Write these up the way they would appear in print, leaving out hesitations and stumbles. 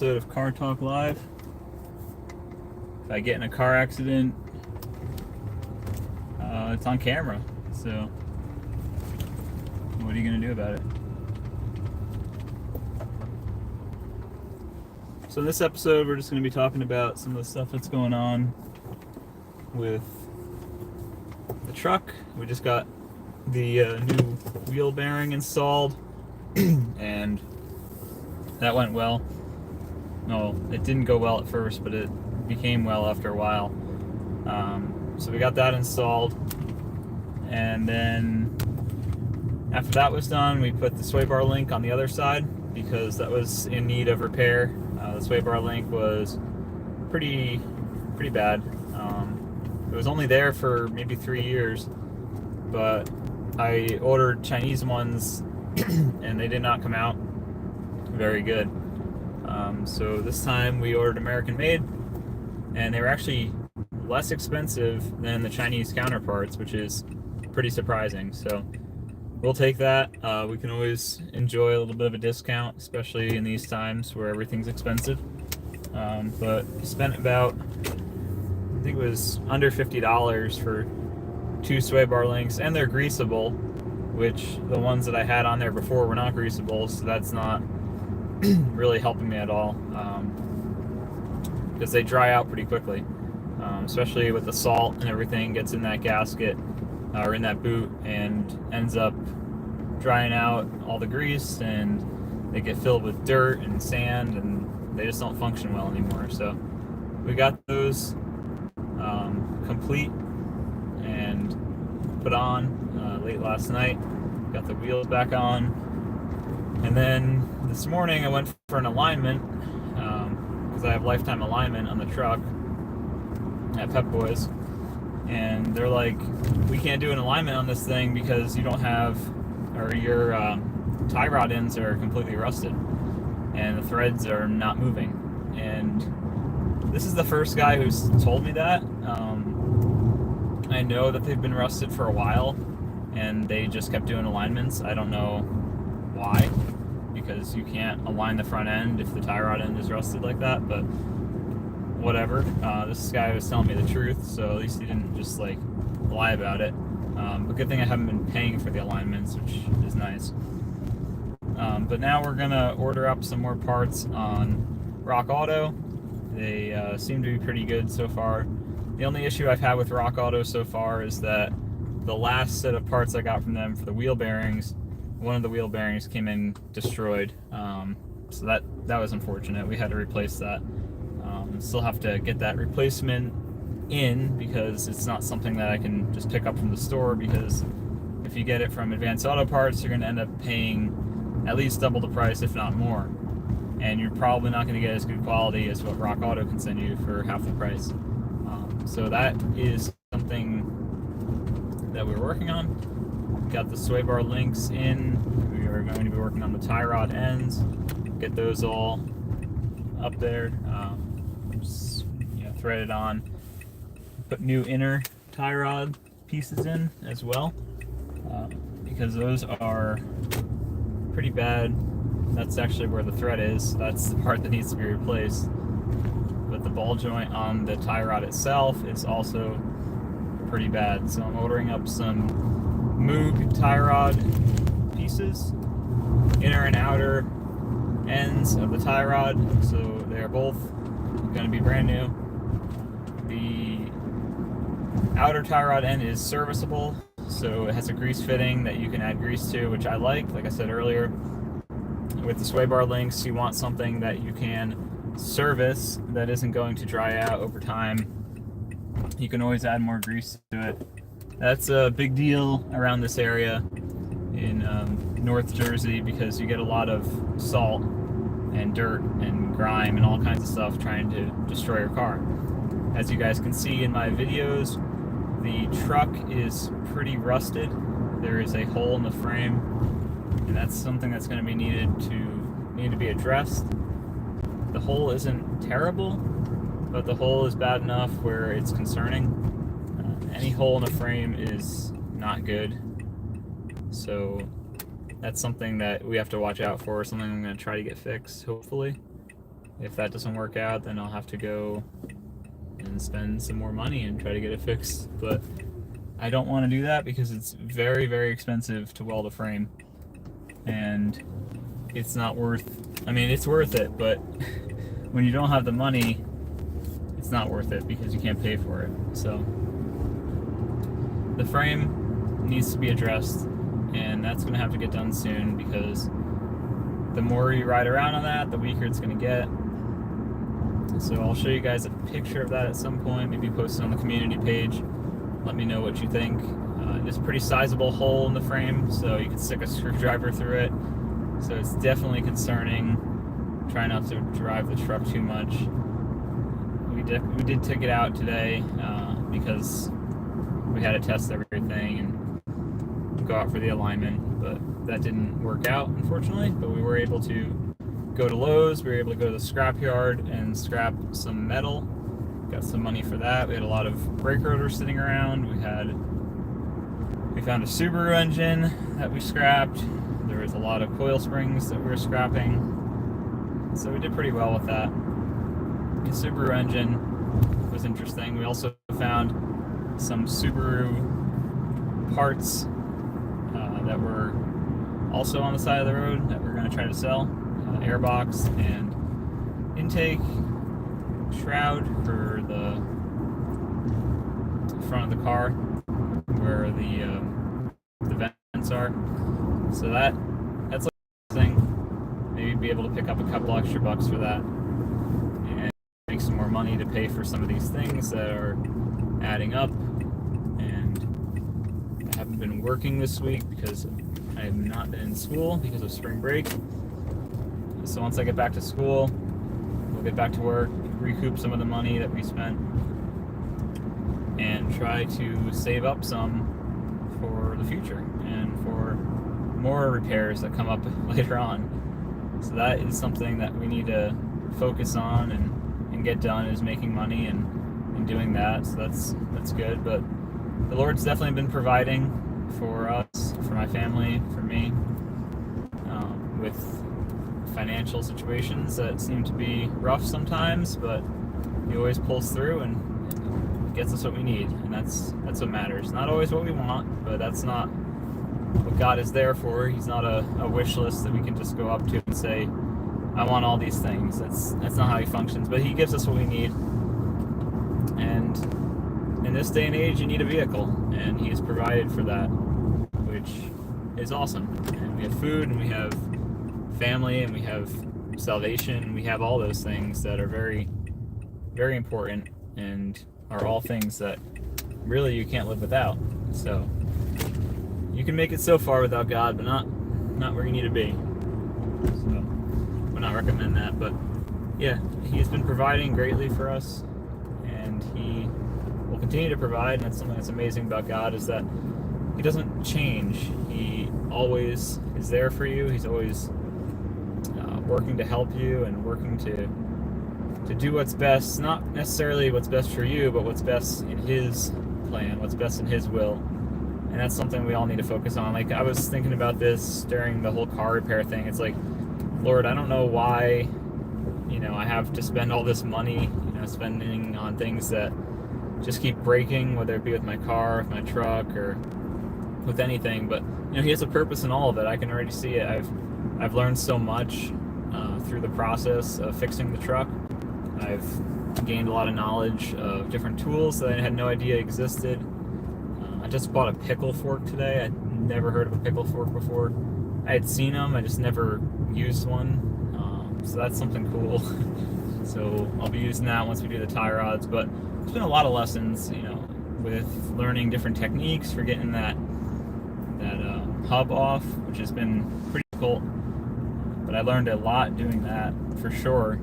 Episode of Car Talk Live. If I get in a car accident, it's on camera. So, what are you going to do about it? So, in this episode, we're just going to be talking about some of the stuff that's going on with the truck. We just got the new wheel bearing installed, and that went well. No, it didn't go well at first, but it became well after a while. So we got that installed, and then after that was done, we put the sway bar link on the other side because that was in need of repair. The sway bar link was pretty bad. It was only there for maybe 3 years, but I ordered Chinese ones and they did not come out very good. So this time we ordered American made, and they were actually less expensive than the Chinese counterparts, which is pretty surprising. So we'll take that. We can always enjoy a little bit of a discount, especially in these times where everything's expensive. But spent about, I think it was under $50 for 2 sway bar links, and they're greasable, which the ones that I had on there before were not greasable, so that's not really helping me at all, because they dry out pretty quickly, especially with the salt and everything gets in that gasket or in that boot and ends up drying out all the grease, and they get filled with dirt and sand, and they just don't function well anymore. So we got those complete and put on late last night. Got the wheels back on, and then this morning I went for an alignment because I have lifetime alignment on the truck at Pep Boys, and they're like, we can't do an alignment on this thing because you don't have, or your tie rod ends are completely rusted and the threads are not moving. And this is the first guy who's told me that. I know that they've been rusted for a while and they just kept doing alignments. I don't know why, because you can't align the front end if the tie rod end is rusted like that, but whatever. This guy was telling me the truth, so at least he didn't just like lie about it. But good thing I haven't been paying for the alignments, which is nice. But now we're gonna order up some more parts on Rock Auto. They seem to be pretty good so far. The only issue I've had with Rock Auto so far is that the last set of parts I got from them for the wheel bearings, one of the wheel bearings came in destroyed. So that was unfortunate. We had to replace that. Still have to get that replacement in because it's not something that I can just pick up from the store, because if you get it from Advanced Auto Parts, you're going to end up paying at least double the price, if not more. And you're probably not going to get as good quality as what Rock Auto can send you for half the price. So that is something that we're working on. Got the sway bar links in. We are going to be working on the tie rod ends, get those all up there, just, threaded on. Put new inner tie rod pieces in as well, because those are pretty bad. That's actually where the thread is. That's the part that needs to be replaced. But the ball joint on the tie rod itself is also pretty bad. So I'm ordering up some Moog tie rod pieces, inner and outer ends of the tie rod. So they are both going to be brand new. The outer tie rod end is serviceable, so it has a grease fitting that you can add grease to, which I like I said earlier. With the sway bar links, you want something that you can service that isn't going to dry out over time. You can always add more grease to it. That's a big deal around this area in North Jersey, because you get a lot of salt and dirt and grime and all kinds of stuff trying to destroy your car. As you guys can see in my videos, the truck is pretty rusted. There is a hole in the frame, and that's something that's going to be need to be addressed. The hole isn't terrible, but the hole is bad enough where it's concerning. Any hole in the frame is not good, so that's something that we have to watch out for, something I'm going to try to get fixed, hopefully. if that doesn't work out, then I'll have to go and spend some more money and try to get it fixed. But I don't want to do that because it's very, very expensive to weld a frame, and it's not worth, I mean, it's worth it, but when you don't have the money, it's not worth it because you can't pay for it. So the frame needs to be addressed, and that's going to have to get done soon because the more you ride around on that, the weaker it's going to get. So I'll show you guys a picture of that at some point, maybe post it on the community page. Let me know what you think. It's a pretty sizable hole in the frame, so you can stick a screwdriver through it. So it's definitely concerning. Try not to drive the truck too much. We did take it out today because we had to test everything and go out for the alignment, but that didn't work out, unfortunately. But we were able to go to Lowe's. We were able to go to the scrap yard and scrap some metal. Got some money for that. We had a lot of brake rotors sitting around. We found a Subaru engine that we scrapped. There was a lot of coil springs that we were scrapping. So we did pretty well with that. The Subaru engine was interesting. We also found some Subaru parts that were also on the side of the road that we're going to try to sell. Airbox and intake shroud for the front of the car where the vents are. So that's like a thing. Maybe be able to pick up a couple extra bucks for that and make some more money to pay for some of these things that are adding up. And I haven't been working this week because I have not been in school because of spring break. So once I get back to school, we'll get back to work, recoup some of the money that we spent, and try to save up some for the future and for more repairs that come up later on. So that is something that we need to focus on and get done, is making money and doing that. So that's good. But the Lord's definitely been providing for us, for my family, for me, with financial situations that seem to be rough sometimes, but he always pulls through and gets us what we need, and that's what matters. Not always what we want, but that's not what God is there for. He's not a wish list that we can just go up to and say, I want all these things. That's not how he functions, but he gives us what we need. And in this day and age, you need a vehicle, and he's provided for that, which is awesome. And we have food, and we have family, and we have salvation, and we have all those things that are very, very important and are all things that really you can't live without. So you can make it so far without God, but not where you need to be. So I would not recommend that. But yeah, he's been providing greatly for us, and he will continue to provide. And that's something that's amazing about God, is that he doesn't change. He always is there for you. He's always working to help you and working to do what's best, not necessarily what's best for you, but what's best in his plan, what's best in his will. And that's something we all need to focus on. Like, I was thinking about this during the whole car repair thing. It's like, Lord, I don't know why, I have to spend all this money, spending on things that just keep breaking, whether it be with my car, with my truck, or with anything. But, he has a purpose in all of it. I can already see it. I've learned so much through the process of fixing the truck. I've gained a lot of knowledge of different tools that I had no idea existed. I just bought a pickle fork today. I'd never heard of a pickle fork before. I had seen them, I just never used one. So that's something cool. So I'll be using that once we do the tie rods. But there's been a lot of lessons, with learning different techniques for getting that hub off, which has been pretty difficult. But I learned a lot doing that, for sure.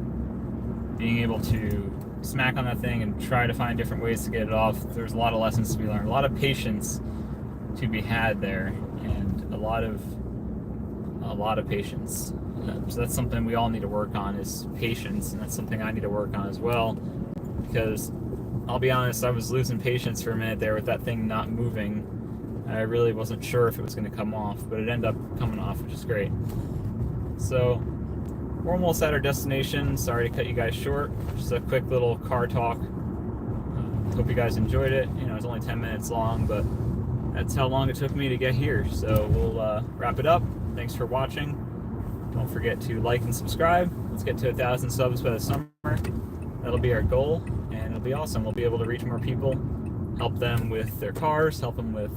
Being able to smack on that thing and try to find different ways to get it off. There's a lot of lessons to be learned, a lot of patience to be had there, and a lot of patience. So that's something we all need to work on, is patience, and that's something I need to work on as well, because I'll be honest, I was losing patience for a minute there with that thing not moving. I really wasn't sure if it was going to come off, but it ended up coming off, which is great. So we're almost at our destination. Sorry to cut you guys short. Just a quick little car talk. Hope you guys enjoyed it. You know, it's only 10 minutes long, but that's how long it took me to get here. So we'll wrap it up. Thanks for watching. Don't forget to like and subscribe. Let's get to 1,000 subs by the summer. That'll be our goal, and it'll be awesome. We'll be able to reach more people, help them with their cars, help them with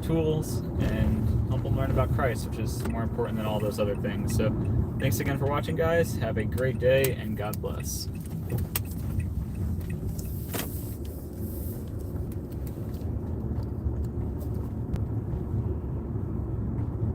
tools, and help them learn about Christ, which is more important than all those other things. So thanks again for watching, guys. Have a great day, and God bless.